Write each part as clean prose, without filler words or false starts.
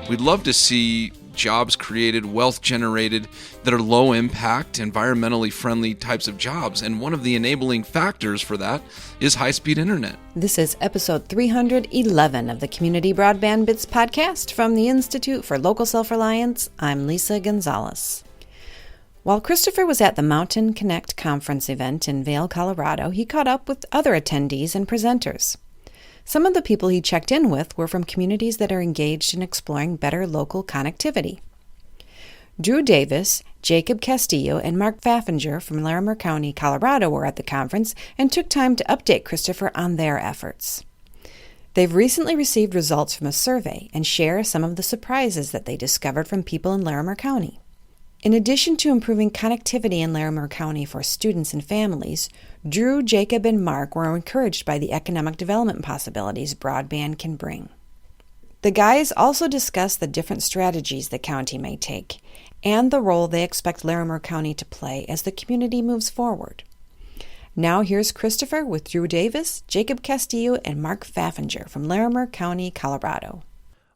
We'd love to see jobs created, wealth generated that are low impact, environmentally friendly types of jobs. And one of the enabling factors for that is high-speed internet. This is episode 311 of the Community Broadband Bits podcast from the Institute for Local Self-Reliance. I'm Lisa Gonzalez. While Christopher was at the Mountain Connect conference event in Vail, Colorado, he caught up with other attendees and presenters. Some of the people he checked in with were from communities that are engaged in exploring better local connectivity. Drew Davis, Jacob Castillo, and Mark Pfaffinger from Larimer County, Colorado were at the conference and took time to update Christopher on their efforts. They've recently received results from a survey and share some of the surprises that they discovered from people in Larimer County. In addition to improving connectivity in Larimer County for students and families, Drew, Jacob, and Mark were encouraged by the economic development possibilities broadband can bring. The guys also discussed the different strategies the county may take and the role they expect Larimer County to play as the community moves forward. Now here's Christopher with Drew Davis, Jacob Castillo, and Mark Pfaffinger from Larimer County, Colorado.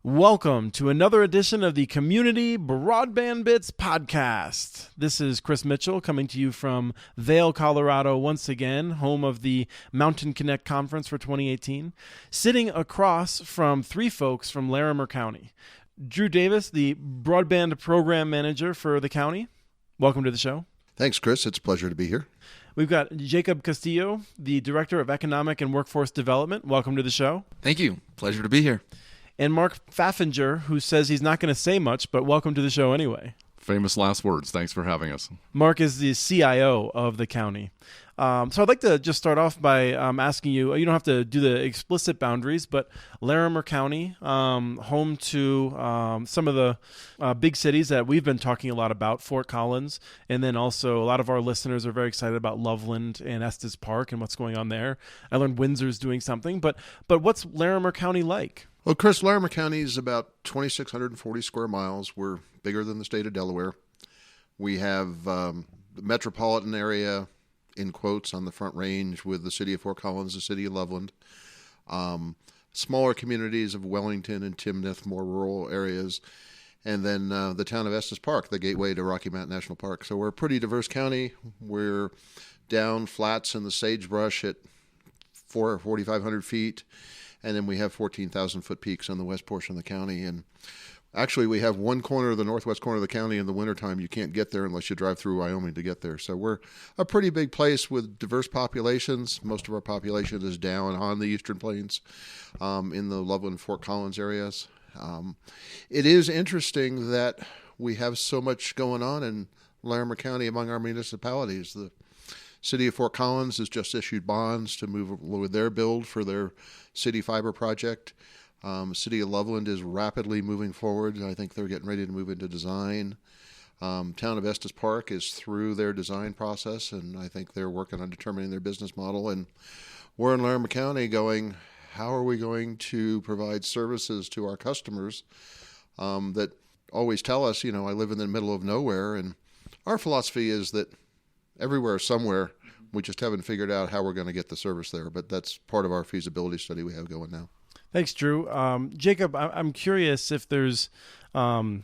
Welcome to another edition of the Community Broadband Bits podcast. This is Chris Mitchell coming to you from Vail, Colorado, once again, home of the Mountain Connect Conference for 2018, sitting across from three folks from Larimer County. Drew Davis, the Broadband Program Manager for the county. Welcome to the show. Thanks, Chris. It's a pleasure to be here. We've got Jacob Castillo, the Director of Economic and Workforce Development. Welcome to the show. Thank you. Pleasure to be here. And Mark Pfaffinger, who says he's not going to say much, but welcome to the show anyway. Famous last words. Thanks for having us. Mark is the CIO of the county. So I'd like to just start off by asking you, you don't have to do the explicit boundaries, but Larimer County, home to some of the big cities that we've been talking a lot about, Fort Collins, and then also a lot of our listeners are very excited about Loveland and Estes Park and what's going on there. I learned Windsor's doing something, but what's Larimer County like? Well, Chris, Larimer County is about 2,640 square miles. We're bigger than the state of Delaware. We have the metropolitan area, in quotes, on the Front Range with the city of Fort Collins, the city of Loveland. Smaller communities of Wellington and Timnath, more rural areas. And then the town of Estes Park, the gateway to Rocky Mountain National Park. So we're a pretty diverse county. We're down flats in the sagebrush at 4,500 feet. And then we have 14,000-foot peaks on the west portion of the county. And actually, we have one corner of the northwest corner of the county in the wintertime. You can't get there unless you drive through Wyoming to get there. So we're a pretty big place with diverse populations. Most of our population is down on the Eastern Plains in the Loveland, Fort Collins areas. It is interesting that we have so much going on in Larimer County among our municipalities. The city of Fort Collins has just issued bonds to move with their build for their city fiber project. City of Loveland is rapidly moving forward. I think they're getting ready to move into design. Town of Estes Park is through their design process, and I think they're working on determining their business model. And we're in Larimer County going, how are we going to provide services to our customers that always tell us, I live in the middle of nowhere. And our philosophy is that everywhere, somewhere, we just haven't figured out how we're going to get the service there. But that's part of our feasibility study we have going now. Thanks, Drew. Jacob, I'm curious if there's, a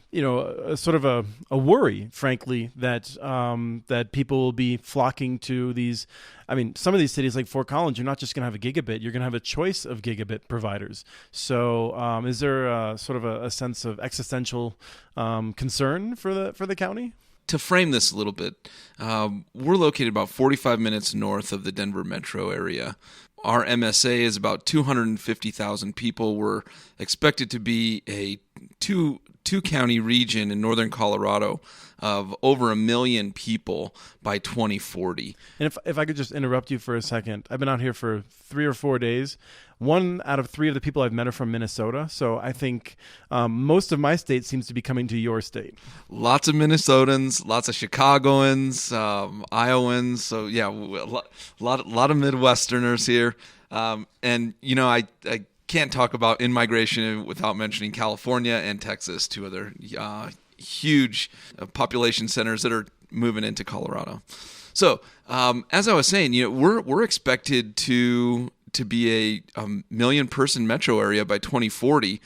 sort of a worry, frankly, that people will be flocking to these. I mean, some of these cities like Fort Collins, you're not just going to have a gigabit; you're going to have a choice of gigabit providers. So, is there sort of a sense of existential concern for the county? To frame this a little bit, we're located about 45 minutes north of the Denver metro area. Our MSA is about 250,000 people. We're expected to be a two-county region in northern Colorado of over 1 million people by 2040. And if I could just interrupt you for a second, I've been out here for 3 or 4 days. 1 out of 3 of the people I've met are from Minnesota. So I think most of my state seems to be coming to your state. Lots of Minnesotans, lots of Chicagoans, Iowans. So yeah, a lot of Midwesterners here. And I can't talk about in-migration without mentioning California and Texas, two other huge population centers that are moving into Colorado. So, as I was saying, we're expected to to be a million person metro area by 2040,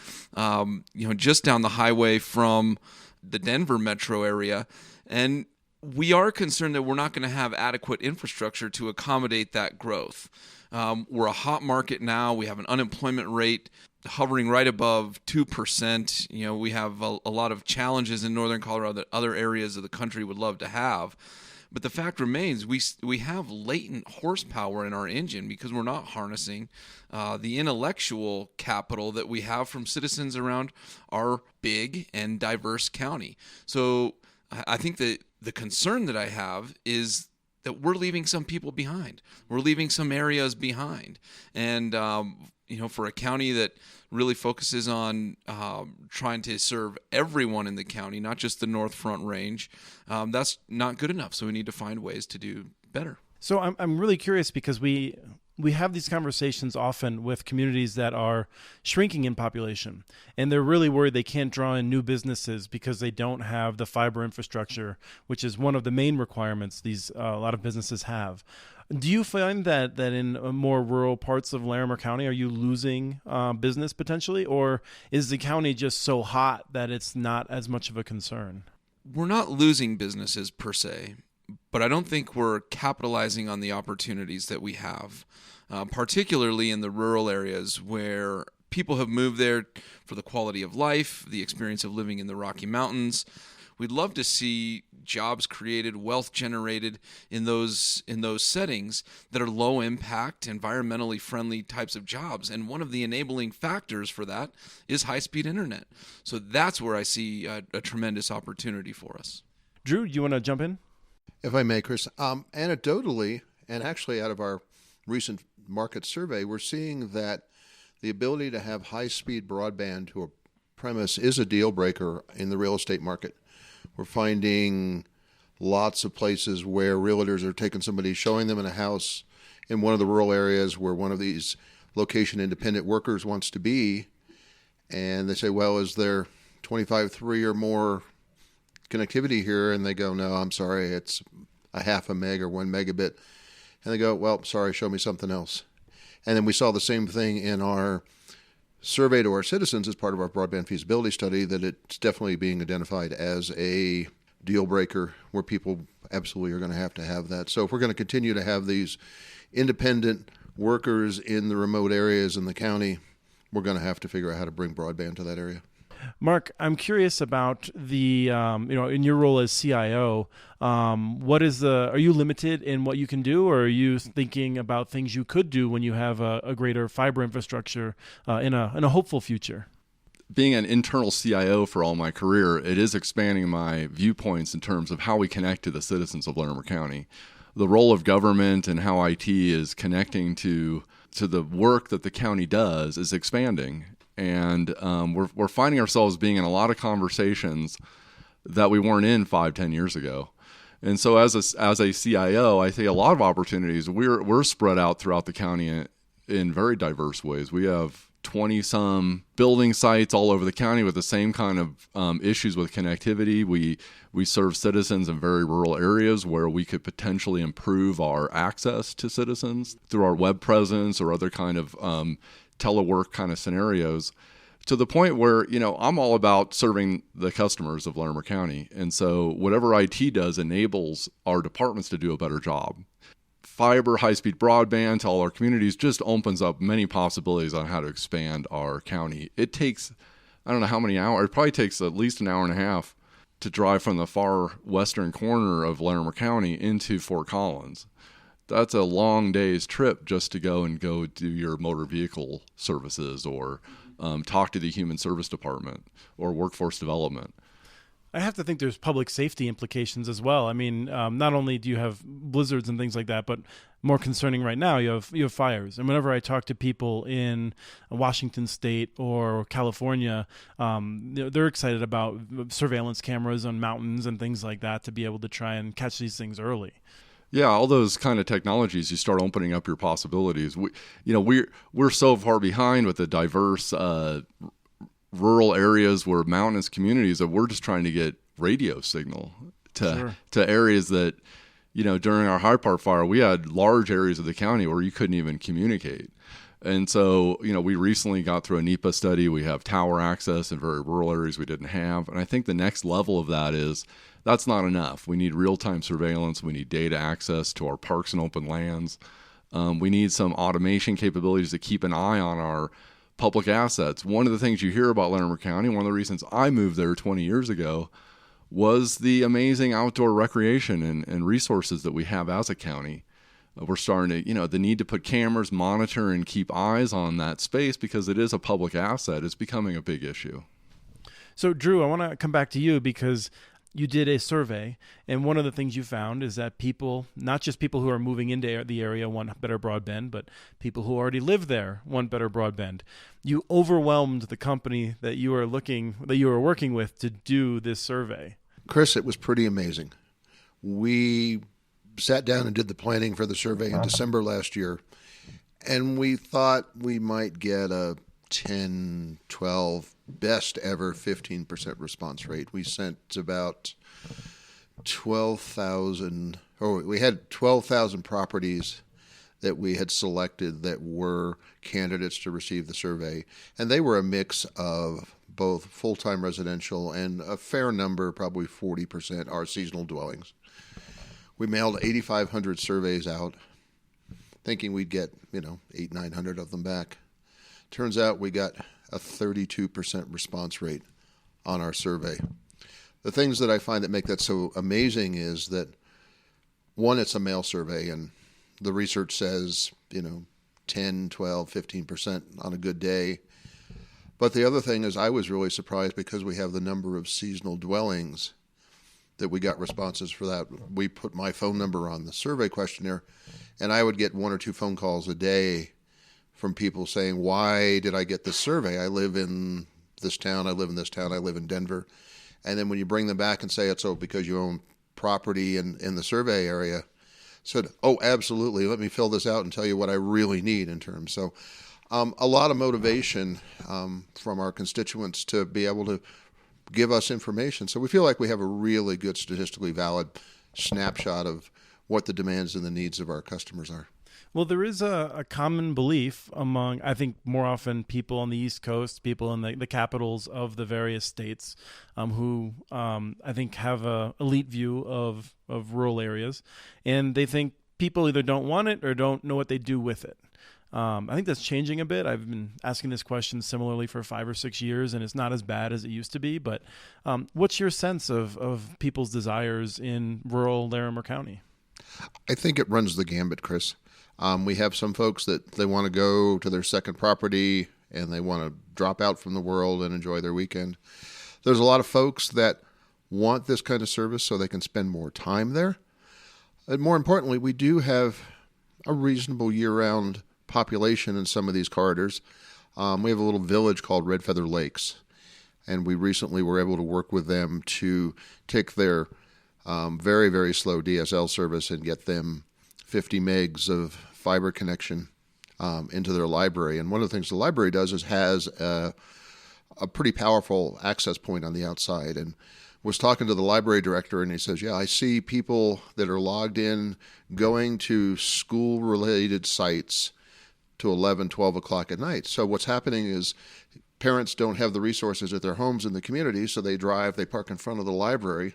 just down the highway from the Denver metro area. And we are concerned that we're not going to have adequate infrastructure to accommodate that growth. We're a hot market now. We have an unemployment rate hovering right above 2%. We have a lot of challenges in northern Colorado that other areas of the country would love to have. But the fact remains, we have latent horsepower in our engine because we're not harnessing the intellectual capital that we have from citizens around our big and diverse county. So I think that the concern that I have is that we're leaving some people behind. We're leaving some areas behind. And, for a county that really focuses on trying to serve everyone in the county, not just the North Front Range, that's not good enough. So we need to find ways to do better. So I'm really curious because we have these conversations often with communities that are shrinking in population, and they're really worried they can't draw in new businesses because they don't have the fiber infrastructure, which is one of the main requirements a lot of businesses have. Do you find that in more rural parts of Larimer County, are you losing business potentially, or is the county just so hot that it's not as much of a concern? We're not losing businesses per se, but I don't think we're capitalizing on the opportunities that we have, particularly in the rural areas where people have moved there for the quality of life, the experience of living in the Rocky Mountains. We'd love to see jobs created, wealth generated in those settings that are low impact, environmentally friendly types of jobs. And one of the enabling factors for that is high-speed internet. So that's where I see a tremendous opportunity for us. Drew, do you want to jump in? If I may, Chris, anecdotally, and actually out of our recent market survey, we're seeing that the ability to have high-speed broadband to a premise is a deal breaker in the real estate market. We're finding lots of places where realtors are taking somebody, showing them in a house in one of the rural areas where one of these location-independent workers wants to be, and they say, well, is there 25.3 or more connectivity here? And they go, no, I'm sorry, it's a half a meg or 1 megabit. And they go, well, sorry, show me something else. And then we saw the same thing in our survey to our citizens as part of our broadband feasibility study, that it's definitely being identified as a deal breaker where people absolutely are going to have that. So if we're going to continue to have these independent workers in the remote areas in the county, we're going to have to figure out how to bring broadband to that area. Mark, I'm curious about the, in your role as CIO, are you limited in what you can do, or are you thinking about things you could do when you have a greater fiber infrastructure in a hopeful future? Being an internal CIO for all my career, it is expanding my viewpoints in terms of how we connect to the citizens of Larimer County. The role of government and how IT is connecting to the work that the county does is expanding. And we're finding ourselves being in a lot of conversations that we weren't in 5-10 years ago. And so as a CIO, I see a lot of opportunities. We're spread out throughout the county in very diverse ways. We have 20-some building sites all over the county with the same kind of issues with connectivity. We serve citizens in very rural areas where we could potentially improve our access to citizens through our web presence or other kind of telework kind of scenarios, to the point where, I'm all about serving the customers of Larimer County. And so whatever IT does enables our departments to do a better job. Fiber, high-speed broadband to all our communities just opens up many possibilities on how to expand our county. It takes, I don't know how many hours, it probably takes at least an hour and a half to drive from the far western corner of Larimer County into Fort Collins. That's a long day's trip just to go do your motor vehicle services or talk to the human service department or workforce development. I have to think there's public safety implications as well. I mean, not only do you have blizzards and things like that, but more concerning right now, you have fires. And whenever I talk to people in Washington State or California, they're excited about surveillance cameras on mountains and things like that to be able to try and catch these things early. Yeah, all those kind of technologies, you start opening up your possibilities. We're so far behind with the diverse rural areas where mountainous communities that we're just trying to get radio signal to areas that during our Hyde Park fire, we had large areas of the county where you couldn't even communicate. And so, we recently got through a NEPA study. We have tower access in very rural areas we didn't have. And I think the next level of that is that's not enough. We need real-time surveillance. We need data access to our parks and open lands. We need some automation capabilities to keep an eye on our public assets. One of the things you hear about Larimer County, one of the reasons I moved there 20 years ago, was the amazing outdoor recreation and resources that we have as a county. We're starting to, the need to put cameras, monitor, and keep eyes on that space because it is a public asset. It's becoming a big issue. So, Drew, I want to come back to you because you did a survey, and one of the things you found is that people, not just people who are moving into the area want better broadband, but people who already live there want better broadband. You overwhelmed the company that you were working with to do this survey. Chris, it was pretty amazing. We sat down and did the planning for the survey in December last year, and we thought we might get a 10, 12, best ever 15% response rate. We sent about 12,000, we had 12,000 properties that we had selected that were candidates to receive the survey, and they were a mix of both full-time residential and a fair number, probably 40%, are seasonal dwellings. We mailed 8,500 surveys out, thinking we'd get, 900 of them back. Turns out we got a 32% response rate on our survey. The things that I find that make that so amazing is that, one, it's a mail survey, and the research says, 10, 12, 15% on a good day. But the other thing is I was really surprised because we have the number of seasonal dwellings that we got responses for that. We put my phone number on the survey questionnaire, and I would get 1 or 2 phone calls a day from people saying, why did I get this survey? I live in this town, I live in this town, I live in Denver. And then when you bring them back and say it's because you own property in the survey area, said, oh, absolutely, let me fill this out and tell you what I really need in terms. So a lot of motivation from our constituents to be able to give us information. So we feel like we have a really good statistically valid snapshot of what the demands and the needs of our customers are. Well, there is a common belief among, I think, more often people on the East Coast, people in the capitals of the various states who I think have a elite view of rural areas. And they think people either don't want it or don't know what they do with it. I think that's changing a bit. I've been asking this question similarly for 5 or 6 years, and it's not as bad as it used to be. But what's your sense of people's desires in rural Larimer County? I think it runs the gambit, Chris. We have some folks that they want to go to their second property and they want to drop out from the world and enjoy their weekend. There's a lot of folks that want this kind of service so they can spend more time there. And more importantly, we do have a reasonable year-round population in some of these corridors. We have a little village called Red Feather Lakes, and we recently were able to work with them to take their very, very slow DSL service and get them 50 megs of fiber connection into their library. And one of the things the library does is has a pretty powerful access point on the outside. And was talking to the library director, and he says, yeah, I see people that are logged in going to school-related sites to 11, 12 o'clock at night. So what's happening is parents don't have the resources at their homes in the community, so they park in front of the library,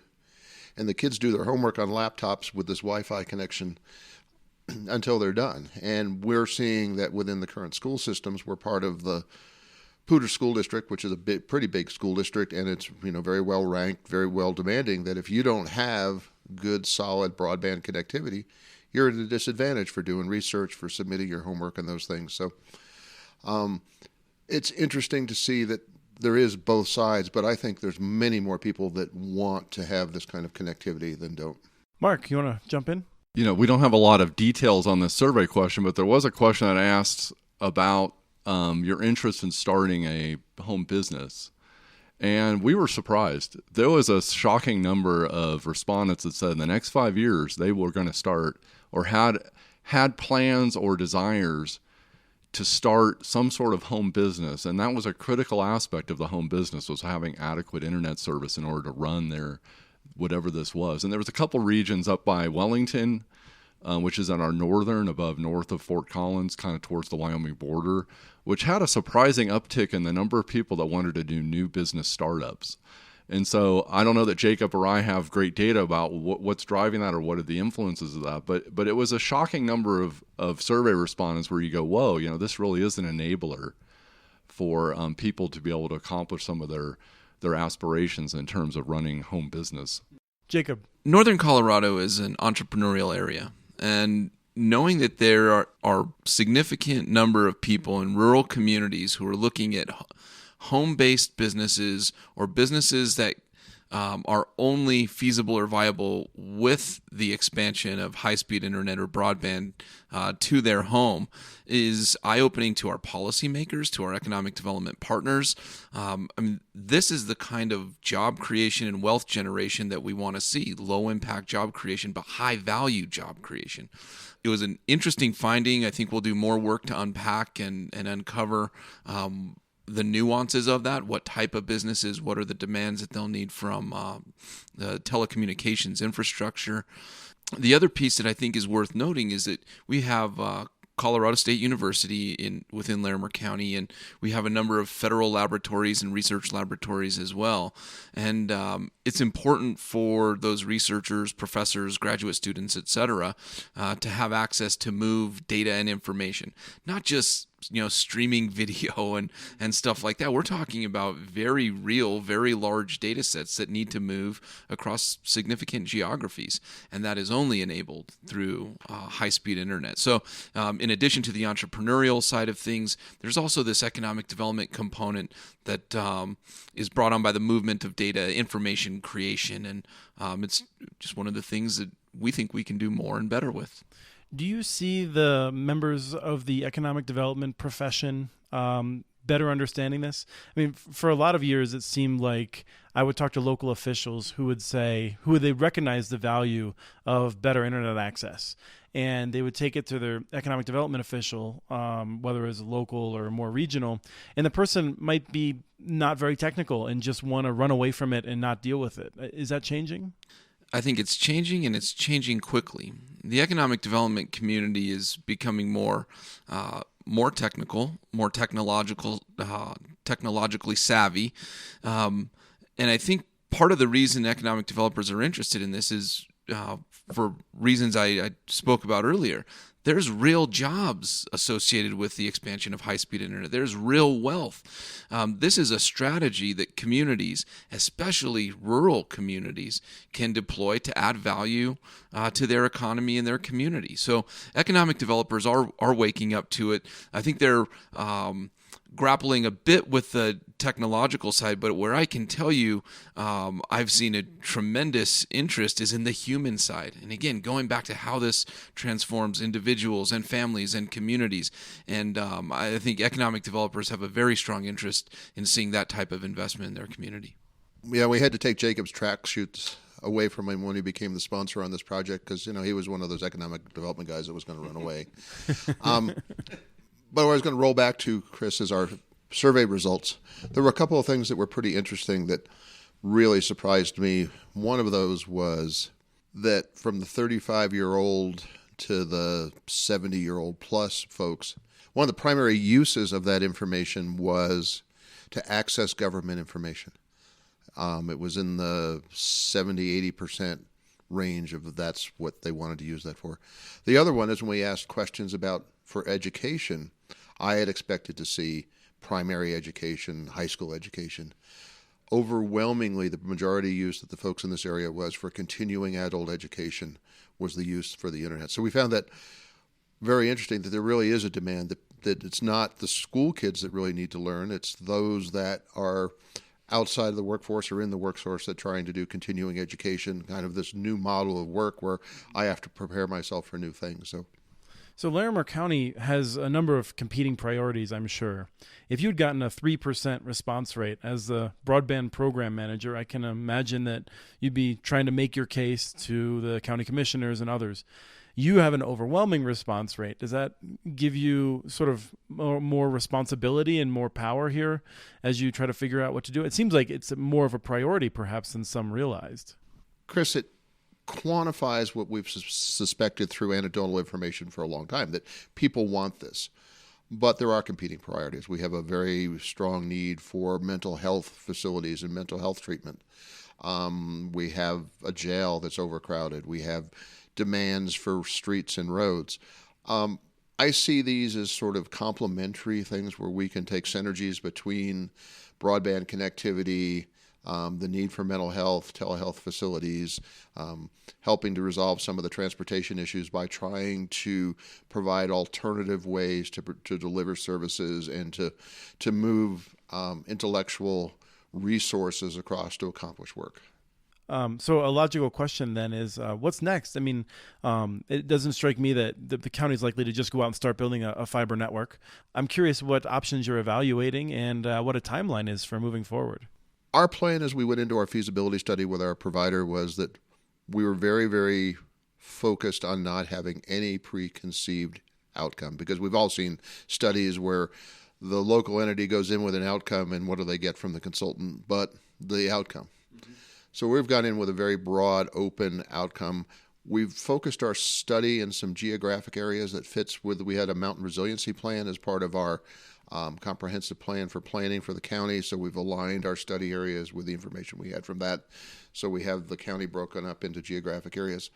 and the kids do their homework on laptops with this Wi-Fi connection until they're done. And we're seeing that within the current school systems, we're part of the Poudre School District, which is a pretty big school district, and it's very well ranked, very well demanding, that if you don't have good, solid broadband connectivity, you're at a disadvantage for doing research, for submitting your homework and those things. So it's interesting to see that there is both sides, but I think there's many more people that want to have this kind of connectivity than don't. Mark, you want to jump in? We don't have a lot of details on this survey question, but there was a question that asked about your interest in starting a home business. And we were surprised. There was a shocking number of respondents that said in the next 5 years they were going to start or had plans or desires to start some sort of home business. And that was a critical aspect of the home business, was having adequate internet service in order to run whatever this was. And there was a couple regions up by Wellington, which is on our north of Fort Collins, kind of towards the Wyoming border, which had a surprising uptick in the number of people that wanted to do new business startups. And so I don't know that Jacob or I have great data about what's driving that or what are the influences of that, but it was a shocking number of survey respondents where you go, whoa, this really is an enabler for people to be able to accomplish some of their aspirations in terms of running home business. Jacob. Northern Colorado is an entrepreneurial area, and knowing that there are significant number of people in rural communities who are looking at home-based businesses or businesses that are only feasible or viable with the expansion of high-speed internet or broadband to their home is eye-opening to our policymakers, to our economic development partners. This is the kind of job creation and wealth generation that we want to see, low-impact job creation, but high-value job creation. It was an interesting finding. I think we'll do more work to unpack and uncover the nuances of that, what type of businesses, what are the demands that they'll need from the telecommunications infrastructure. The other piece that I think is worth noting is that we have Colorado State University within Larimer County, and we have a number of federal laboratories and research laboratories as well. And it's important for those researchers, professors, graduate students, et cetera, to have access to move data and information, not just streaming video and stuff like that. We're talking about very real, very large data sets that need to move across significant geographies, and that is only enabled through high-speed internet. So in addition to the entrepreneurial side of things, there's also this economic development component that is brought on by the movement of data, information creation, and it's just one of the things that we think we can do more and better with. Do you see the members of the economic development profession better understanding this? I mean, for a lot of years, it seemed like I would talk to local officials who would recognize the value of better internet access. And they would take it to their economic development official, whether it's local or more regional, and the person might be not very technical and just want to run away from it and not deal with it. Is that changing? I think it's changing, and it's changing quickly. The economic development community is becoming more technical, more technologically savvy, and I think part of the reason economic developers are interested in this is for reasons I spoke about earlier. There's real jobs associated with the expansion of high-speed internet. There's real wealth. This is a strategy that communities, especially rural communities, can deploy to add value to their economy and their community. So economic developers are waking up to it. I think they're grappling a bit with the technological side, but where I can tell you I've seen a tremendous interest is in the human side. And again, going back to how this transforms individuals and families and communities. And I think economic developers have a very strong interest in seeing that type of investment in their community. Yeah, we had to take Jacob's track shoots away from him when he became the sponsor on this project because, he was one of those economic development guys that was going to run away. But what I was going to roll back to, Chris, is our survey results. There were a couple of things that were pretty interesting that really surprised me. One of those was that from the 35-year-old to the 70-year-old plus folks, one of the primary uses of that information was to access government information. It was in the 70-80% range of that's what they wanted to use that for. The other one is when we asked questions for education, I had expected to see primary education, high school education. Overwhelmingly, the majority use that the folks in this area was for continuing adult education was the use for the internet. So we found that very interesting that there really is a demand that it's not the school kids that really need to learn. It's those that are outside of the workforce or in the workforce that are trying to do continuing education, kind of this new model of work where I have to prepare myself for new things. So Larimer County has a number of competing priorities, I'm sure. If you'd gotten a 3% response rate as the broadband program manager, I can imagine that you'd be trying to make your case to the county commissioners and others. You have an overwhelming response rate. Does that give you sort of more responsibility and more power here as you try to figure out what to do? It seems like it's more of a priority perhaps than some realized. Chris, it quantifies what we've suspected through anecdotal information for a long time, that people want this. But there are competing priorities. We have a very strong need for mental health facilities and mental health treatment. We have a jail that's overcrowded. We have demands for streets and roads. I see these as sort of complementary things where we can take synergies between broadband connectivity, the need for mental health, telehealth facilities, helping to resolve some of the transportation issues by trying to provide alternative ways to deliver services and to move intellectual resources across to accomplish work. So a logical question then is, what's next? I mean, it doesn't strike me that the county is likely to just go out and start building a fiber network. I'm curious what options you're evaluating and what a timeline is for moving forward. Our plan as we went into our feasibility study with our provider was that we were very, very focused on not having any preconceived outcome, because we've all seen studies where the local entity goes in with an outcome and what do they get from the consultant but the outcome. Mm-hmm. So we've gone in with a very broad, open outcome. We've focused our study in some geographic areas that fits with, we had a mountain resiliency plan as part of our comprehensive plan for planning for the county. So we've aligned our study areas with the information we had from that. So we have the county broken up into geographic areas.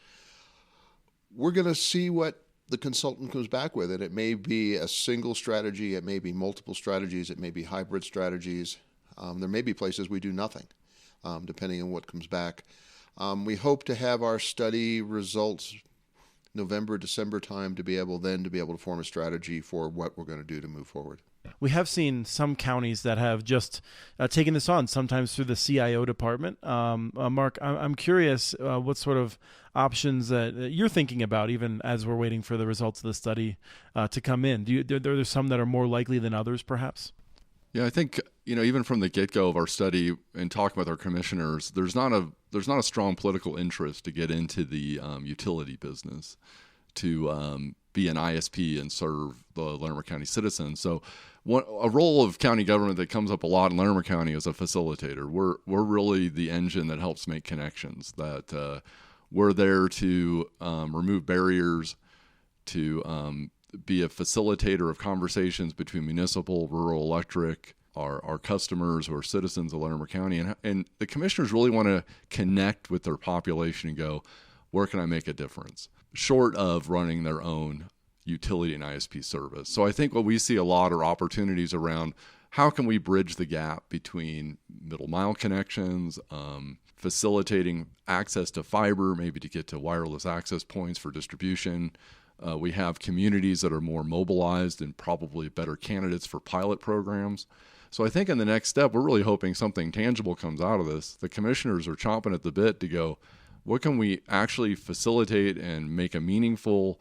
We're going to see what the consultant comes back with. And it may be a single strategy. It may be multiple strategies. It may be hybrid strategies. There may be places we do nothing, depending on what comes back. We hope to have our study results November, December time to be able to form a strategy for what we're going to do to move forward. We have seen some counties that have just taken this on, sometimes through the CIO department. Mark, I'm curious what sort of options that you're thinking about, even as we're waiting for the results of the study to come in. There's some that are more likely than others, perhaps? Yeah, I think, even from the get-go of our study and talking with our commissioners, there's not a strong political interest to get into the utility business, to be an ISP and serve the Larimer County citizens. So a role of county government that comes up a lot in Larimer County is a facilitator. We're really the engine that helps make connections, that we're there to remove barriers, to be a facilitator of conversations between municipal, rural, electric, our customers who are citizens of Larimer County. And the commissioners really want to connect with their population and go, where can I make a difference? Short of running their own utility and ISP service. So I think what we see a lot are opportunities around how can we bridge the gap between middle mile connections, facilitating access to fiber, maybe to get to wireless access points for distribution. We have communities that are more mobilized and probably better candidates for pilot programs. So I think in the next step, we're really hoping something tangible comes out of this. The commissioners are chomping at the bit to go, what can we actually facilitate and make a meaningful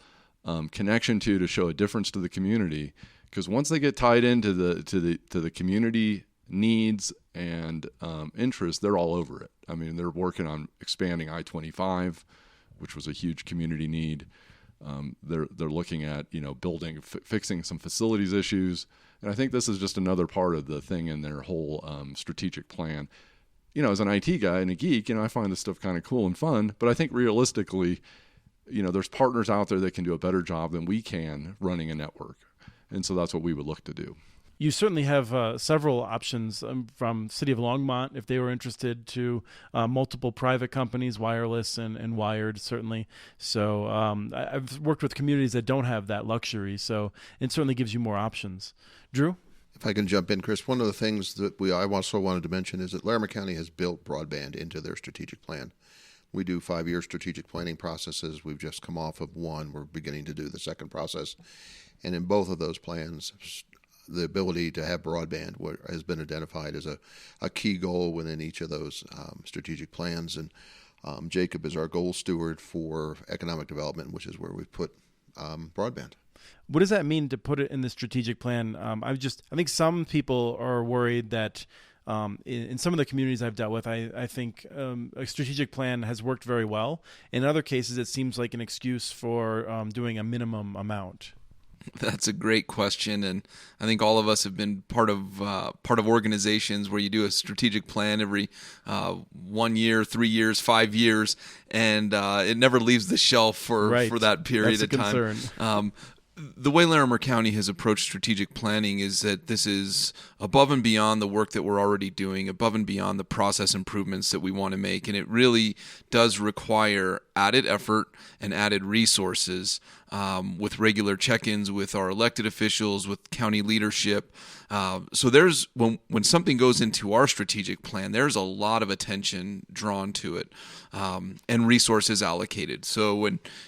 connection to show a difference to the community? Because once they get tied into the community needs and interests, they're all over it. I mean, they're working on expanding I-25, which was a huge community need. They're looking at building, fixing some facilities issues, and I think this is just another part of the thing in their whole strategic plan. As an IT guy and a geek, I find this stuff kind of cool and fun, but I think realistically, there's partners out there that can do a better job than we can running a network, and so that's what we would look to do. You certainly have several options from City of Longmont, if they were interested, to multiple private companies, wireless and wired, certainly. So I've worked with communities that don't have that luxury, so it certainly gives you more options. Drew? If I can jump in, Chris, one of the things that I also wanted to mention is that Larimer County has built broadband into their strategic plan. We do 5-year strategic planning processes. We've just come off of one. We're beginning to do the second process. And in both of those plans, the ability to have broadband has been identified as a key goal within each of those strategic plans. And Jacob is our goal steward for economic development, which is where we've put broadband. What does that mean to put it in the strategic plan? I think some people are worried that in some of the communities I've dealt with, I think a strategic plan has worked very well. In other cases, it seems like an excuse for doing a minimum amount. That's a great question, and I think all of us have been part of organizations where you do a strategic plan every 1 year, 3 years, 5 years, and it never leaves the shelf for that period That's of a time. concern. The way Larimer County has approached strategic planning is that this is above and beyond the work that we're already doing, above and beyond the process improvements that we want to make, and it really does require added effort and added resources with regular check-ins with our elected officials, with county leadership. So there's when something goes into our strategic plan, there's a lot of attention drawn to it and resources allocated. So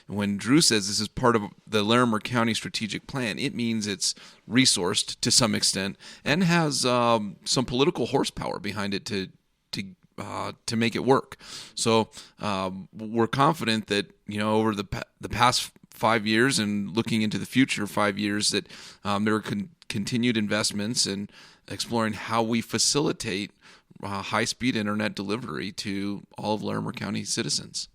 when Drew says this is part of the Larimer County strategic plan, it means it's resourced to some extent and has some political horsepower behind it to make it work. So we're confident that over the past 5 years and looking into the future 5 years that there are continued investments in exploring how we facilitate high-speed internet delivery to all of Larimer County citizens.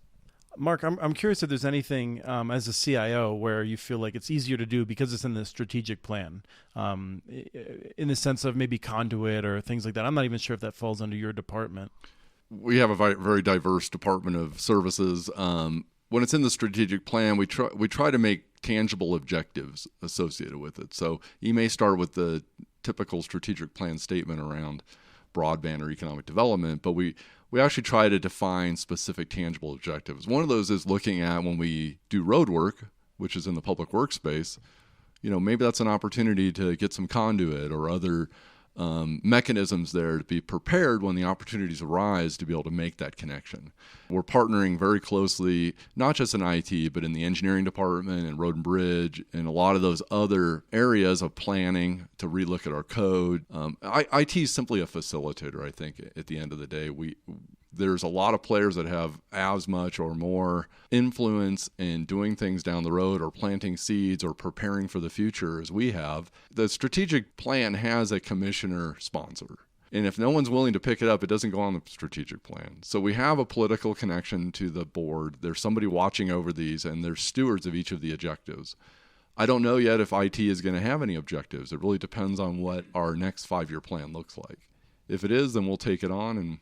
Mark, I'm curious if there's anything as a CIO where you feel like it's easier to do because it's in the strategic plan, in the sense of maybe conduit or things like that. I'm not even sure if that falls under your department. We have a very diverse department of services. When it's in the strategic plan, we try to make tangible objectives associated with it. So you may start with the typical strategic plan statement around broadband or economic development, but we actually try to define specific tangible objectives. One of those is looking at when we do road work, which is in the public workspace, maybe that's an opportunity to get some conduit or other mechanisms there to be prepared when the opportunities arise to be able to make that connection. We're partnering very closely, not just in IT, but in the engineering department and road and bridge and a lot of those other areas of planning to relook at our code. IT is simply a facilitator, I think, at the end of the day. There's a lot of players that have as much or more influence in doing things down the road or planting seeds or preparing for the future as we have. The strategic plan has a commissioner sponsor. And if no one's willing to pick it up, it doesn't go on the strategic plan. So we have a political connection to the board. There's somebody watching over these, and there's stewards of each of the objectives. I don't know yet if IT is going to have any objectives. It really depends on what our next 5-year plan looks like. If it is, then we'll take it on, and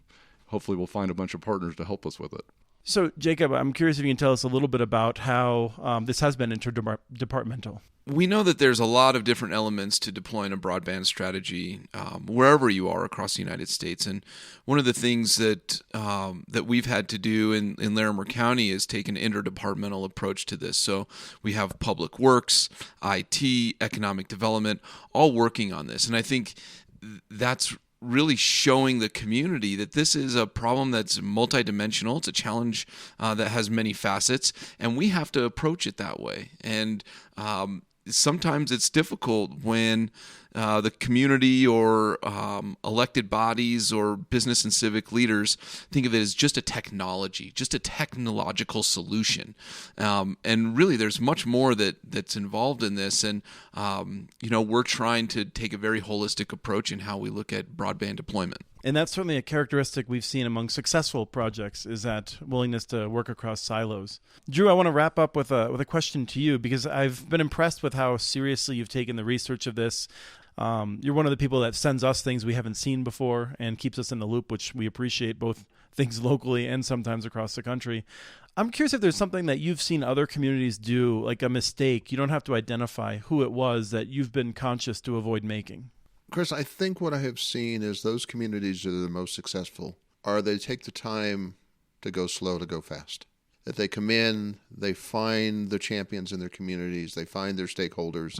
hopefully we'll find a bunch of partners to help us with it. So, Jacob, I'm curious if you can tell us a little bit about how this has been interdepartmental. We know that there's a lot of different elements to deploying a broadband strategy wherever you are across the United States. And one of the things that we've had to do in Larimer County is take an interdepartmental approach to this. So we have Public Works, IT, Economic Development, all working on this. And I think that's really showing the community that this is a problem that's multidimensional. It's a challenge that has many facets, and we have to approach it that way. And sometimes it's difficult when the community or elected bodies or business and civic leaders think of it as just a technology, just a technological solution. And really, there's much more that's involved in this. And, we're trying to take a very holistic approach in how we look at broadband deployment. And that's certainly a characteristic we've seen among successful projects, is that willingness to work across silos. Drew, I want to wrap up with a question to you, because I've been impressed with how seriously you've taken the research of this. You're one of the people that sends us things we haven't seen before and keeps us in the loop, which we appreciate, both things locally and sometimes across the country. I'm curious if there's something that you've seen other communities do, like a mistake. You don't have to identify who it was that you've been conscious to avoid making. Chris, I think what I have seen is those communities that are the most successful are they take the time to go slow to go fast. That they come in, they find the champions in their communities, they find their stakeholders,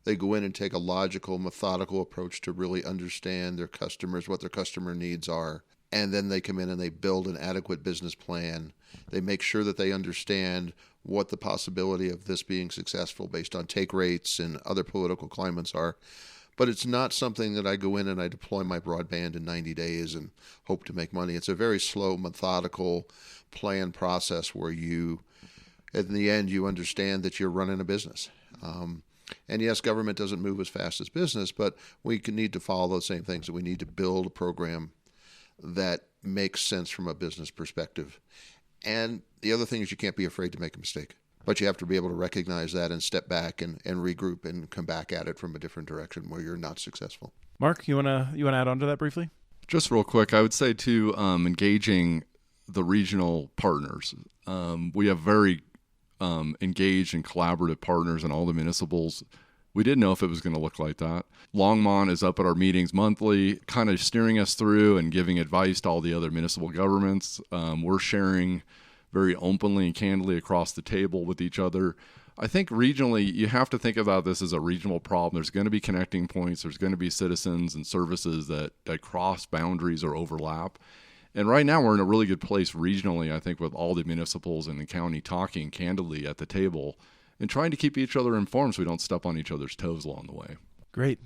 they go in and take a logical, methodical approach to really understand their customers, what their customer needs are, and then they come in and they build an adequate business plan. They make sure that they understand what the possibility of this being successful based on take rates and other political climates are. But it's not something that I go in and I deploy my broadband in 90 days and hope to make money. It's a very slow, methodical, planned process where you, in the end, you understand that you're running a business. And yes, government doesn't move as fast as business, but we need to follow those same things. That we need to build a program that makes sense from a business perspective. And the other thing is you can't be afraid to make a mistake. But you have to be able to recognize that and step back and regroup and come back at it from a different direction where you're not successful. Mark, you wanna add on to that briefly? Just real quick, I would say too, engaging the regional partners. We have very engaged and collaborative partners in all the municipals. We didn't know if it was going to look like that. Longmont is up at our meetings monthly, kind of steering us through and giving advice to all the other municipal governments. We're sharing very openly and candidly across the table with each other. I think regionally, you have to think about this as a regional problem. There's going to be connecting points. There's going to be citizens and services that cross boundaries or overlap. And right now, we're in a really good place regionally, I think, with all the municipals and the county talking candidly at the table and trying to keep each other informed so we don't step on each other's toes along the way. Great.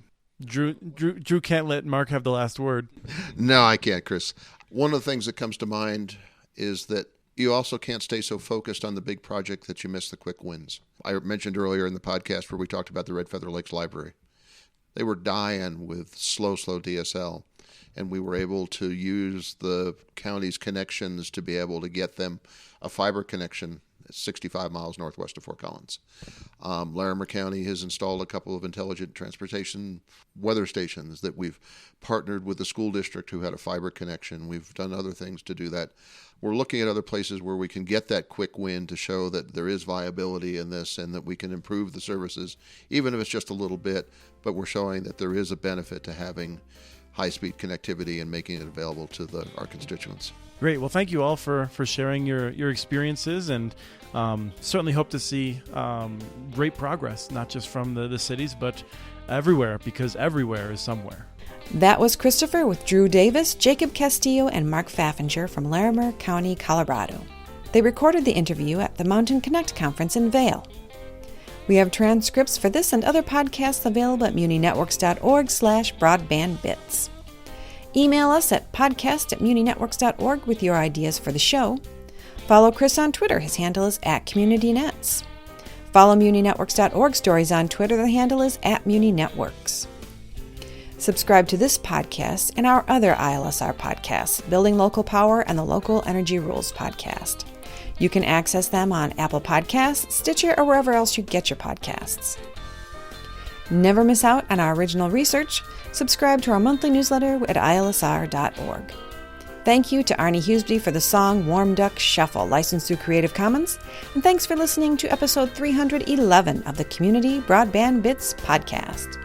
Drew can't let Mark have the last word. No, I can't, Chris. One of the things that comes to mind is that you also can't stay so focused on the big project that you miss the quick wins. I mentioned earlier in the podcast where we talked about the Red Feather Lakes Library. They were dying with slow DSL, and we were able to use the county's connections to be able to get them a fiber connection 65 miles northwest of Fort Collins. Larimer County has installed a couple of intelligent transportation weather stations that we've partnered with the school district who had a fiber connection. We've done other things to do that. We're looking at other places where we can get that quick win to show that there is viability in this and that we can improve the services, even if it's just a little bit, but we're showing that there is a benefit to having high-speed connectivity and making it available to our constituents. Great. Well, thank you all for sharing your experiences, and certainly hope to see great progress, not just from the cities, but everywhere, because everywhere is somewhere. That was Christopher with Drew Davis, Jacob Castillo, and Mark Faffinger from Larimer County, Colorado. They recorded the interview at the Mountain Connect conference in Vail. We have transcripts for this and other podcasts available at muninetworks.org/broadbandbits. Email us at podcast@muninetworks.org with your ideas for the show. Follow Chris on Twitter. His handle is @CommunityNets. Follow muninetworks.org stories on Twitter. The handle is @muninetworks. Subscribe to this podcast and our other ILSR podcasts, Building Local Power and the Local Energy Rules podcast. You can access them on Apple Podcasts, Stitcher, or wherever else you get your podcasts. Never miss out on our original research. Subscribe to our monthly newsletter at ilsr.org. Thank you to Arnie Huseby for the song Warm Duck Shuffle, licensed through Creative Commons. And thanks for listening to episode 311 of the Community Broadband Bits podcast.